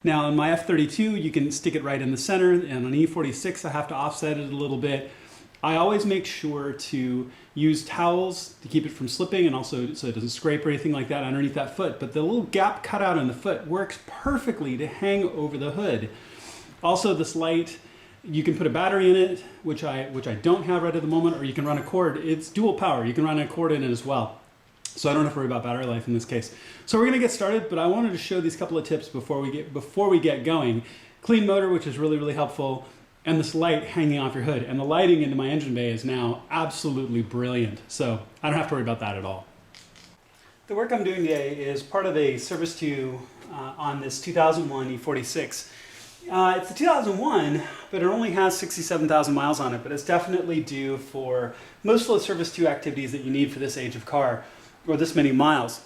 Now on my F32, you can stick it right in the center, and on E46, I have to offset it a little bit. I always make sure to use towels to keep it from slipping and also so it doesn't scrape or anything like that underneath that foot. But the little gap cut out in the foot works perfectly to hang over the hood. Also, this light, you can put a battery in it, which I don't have right at the moment, or you can run a cord. It's dual power. You can run a cord in it as well. So I don't have to worry about battery life in this case. So we're gonna get started, but I wanted to show these couple of tips before we get going. Clean motor, which is really, really helpful, and this light hanging off your hood. And the lighting into my engine bay is now absolutely brilliant. So I don't have to worry about that at all. The work I'm doing today is part of a service to on this 2001 E46. It's a 2001, but it only has 67,000 miles on it, but it's definitely due for most of the service to activities that you need for this age of car, or this many miles.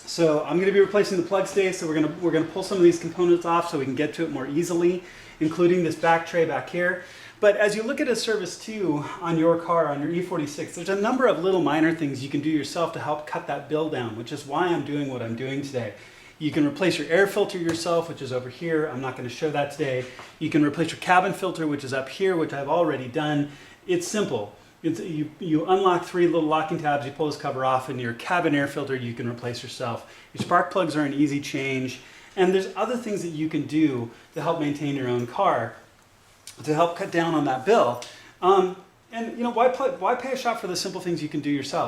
So I'm going to be replacing the plug stay, so we're going to pull some of these components off so we can get to it more easily, including this back tray back here. But as you look at a service too on your car, on your E46, there's a number of little minor things you can do yourself to help cut that bill down, which is why I'm doing what I'm doing today. You can replace your air filter yourself, which is over here. I'm not going to show that today. You can replace your cabin filter, which is up here, which I've already done. It's simple. You unlock 3 little locking tabs, you pull this cover off, and your cabin air filter you can replace yourself. Your spark plugs are an easy change, and there's other things that you can do to help maintain your own car, to help cut down on that bill. And you know, why pay a shop for the simple things you can do yourself?